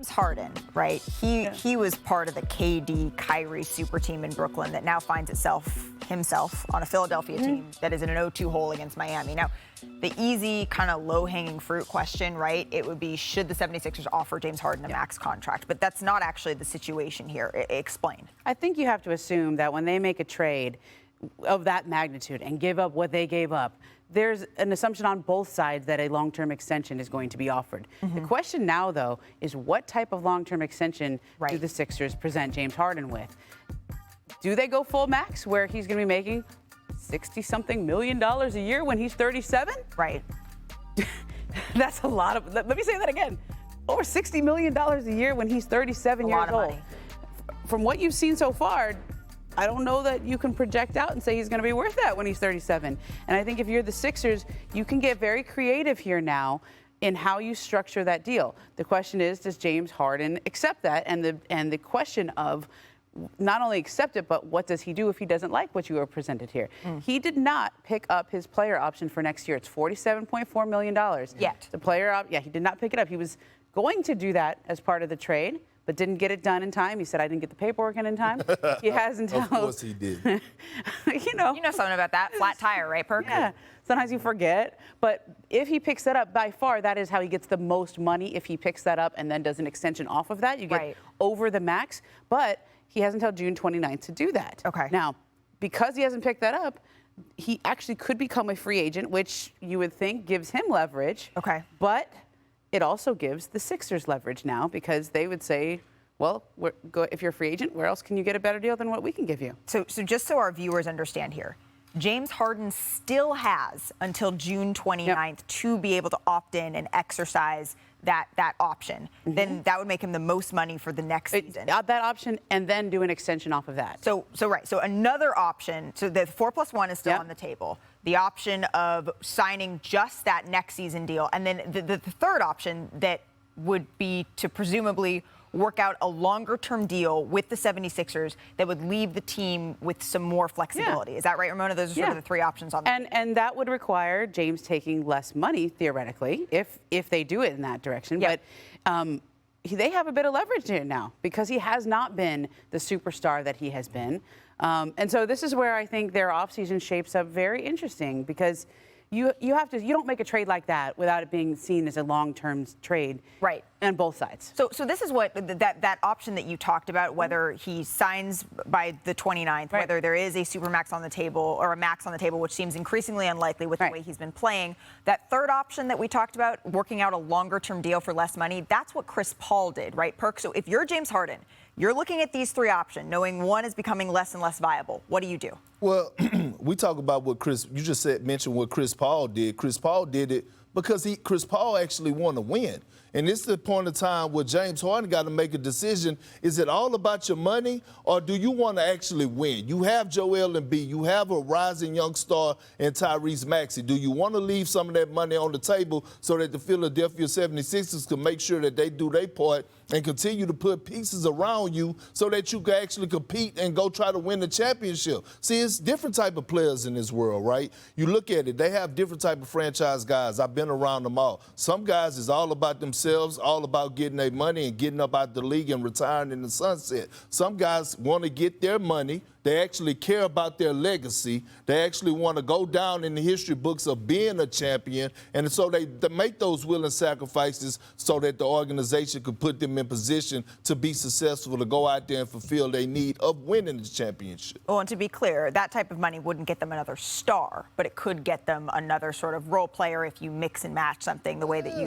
Harden, right? He was part of the KD Kyrie super team in Brooklyn that now finds himself on a Philadelphia team that is in an 0-2 hole against Miami. Now, the easy kind of low-hanging fruit question, right? It would be, should the 76ers offer James Harden a max contract? But that's not actually the situation here. Explain. I think you have to assume that when they make a trade of that magnitude and give up what they gave up, there's an assumption on both sides that a long-term extension is going to be offered. The question now, though, is what type of long-term extension do the Sixers present James Harden with? Do they go full max, where he's going to be making $60-something million a year when he's 37? Right. That's a lot of, let me say that again. Over $60 million a year when he's 37 years old. Money. From what you've seen so far, I don't know that you can project out and say he's going to be worth that when he's 37. And I think if you're the Sixers, you can get very creative here now in how you structure that deal. The question is, does James Harden accept that? And the question of not only accept it, but what does he do if he doesn't like what you were presented here? He did not pick up his player option for next year. It's $47.4 million. Yet. The player he did not pick it up. He was going to do that as part of the trade, but didn't get it done in time. He said, I didn't get the paperwork in time. He has until... Of course he did. You know something about that. Flat tire, right, Perkins? Yeah. Sometimes you forget. But if he picks that up, by far, that is how he gets the most money. If he picks that up and then does an extension off of that, you get over the max. But he has until June 29th to do that. Okay. Now, because he hasn't picked that up, he actually could become a free agent, which you would think gives him leverage. Okay. But it also gives the Sixers leverage now, because they would say, well, if you're a free agent, where else can you get a better deal than what we can give you? So just so our viewers understand here, James Harden still has until June 29th to be able to opt in and exercise that option. Then that would make him the most money for the next season. That option, and then do an extension off of that. So another option, so the 4+1 is still on the table. The option of signing just that next season deal. And then the third option that would be to presumably work out a longer-term deal with the 76ers that would leave the team with some more flexibility. Is that right, Ramona? Those are sort of the three options on the table. And that would require James taking less money, theoretically, if they do it in that direction. But they have a bit of leverage here now, because he has not been the superstar that he has been. And so this is where I think their offseason shapes up very interesting, because you don't make a trade like that without it being seen as a long-term trade. Right. On both sides. So this is what that option that you talked about, whether he signs by the 29th, whether there is a supermax on the table or a max on the table, which seems increasingly unlikely with the way he's been playing. That third option that we talked about, working out a longer-term deal for less money, that's what Chris Paul did, right, Perk? So if you're James Harden, you're looking at these three options, knowing one is becoming less and less viable. What do you do? Well, we talk about what you just mentioned what Chris Paul did. Chris Paul did it because Chris Paul actually wanted to win. And this is the point of time where James Harden got to make a decision. Is it all about your money, or do you want to actually win? You have Joel Embiid. You have a rising young star in Tyrese Maxey. Do you want to leave some of that money on the table so that the Philadelphia 76ers can make sure that they do their part and continue to put pieces around you so that you can actually compete and go try to win the championship? See, it's different type of players in this world, right? You look at it, they have different type of franchise guys. I've been around them all. Some guys is all about themselves, all about getting their money and getting up out the league and retiring in the sunset. Some guys want to get their money. They actually care about their legacy. They actually want to go down in the history books of being a champion. And so they make those willing sacrifices so that the organization could put them in position to be successful, to go out there and fulfill their need of winning the championship. Well, and to be clear, that type of money wouldn't get them another star, but it could get them another sort of role player if you mix and match something the way that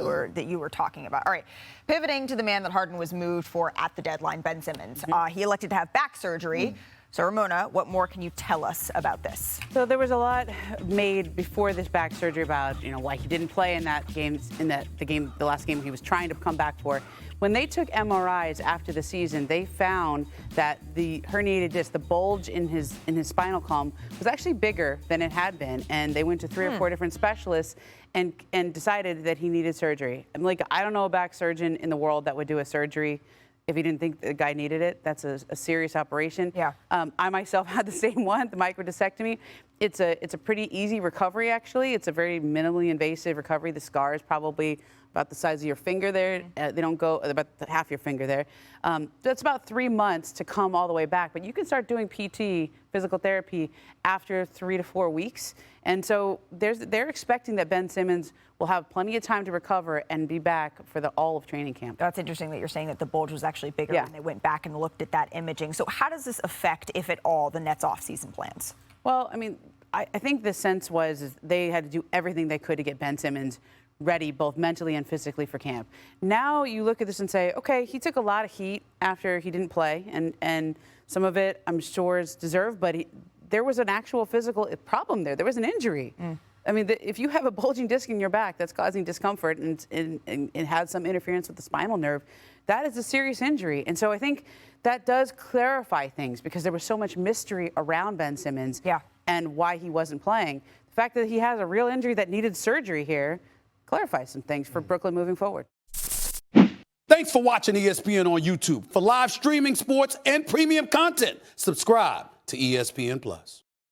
you were talking about. All right, pivoting to the man that Harden was moved for at the deadline, Ben Simmons. He elected to have back surgery. So, Ramona, what more can you tell us about this? So there was a lot made before this back surgery about, why he didn't play in that game, the last game he was trying to come back for. When they took MRIs after the season, they found that the herniated disc, the bulge in his spinal column, was actually bigger than it had been, and they went to 3 or 4 different specialists and decided that he needed surgery. I don't know a back surgeon in the world that would do a surgery if he didn't think the guy needed it. That's a serious operation. Yeah. I myself had the same one, the microdiscectomy. It's a pretty easy recovery, actually. It's a very minimally invasive recovery. The scar is probably about the size of your finger there. They don't go about half your finger there. That's about 3 months to come all the way back. But you can start doing PT, physical therapy, after 3 to 4 weeks. And so they're expecting that Ben Simmons will have plenty of time to recover and be back for all of training camp. That's interesting that you're saying that the bulge was actually bigger Yeah. when they went back and looked at that imaging. So how does this affect, if at all, the Nets' offseason plans? Well, I mean, I think the sense was they had to do everything they could to get Ben Simmons ready both mentally and physically for camp. Now you look at this and say, okay, he took a lot of heat after he didn't play, and some of it I'm sure is deserved, but there was an actual physical problem there. There was an injury. I mean, if you have a bulging disc in your back that's causing discomfort and it has some interference with the spinal nerve, that is a serious injury. And so I think that does clarify things because there was so much mystery around Ben Simmons and why he wasn't playing. The fact that he has a real injury that needed surgery here clarifies some things for Brooklyn moving forward. Thanks for watching ESPN on YouTube. For live streaming sports and premium content, subscribe to ESPN+.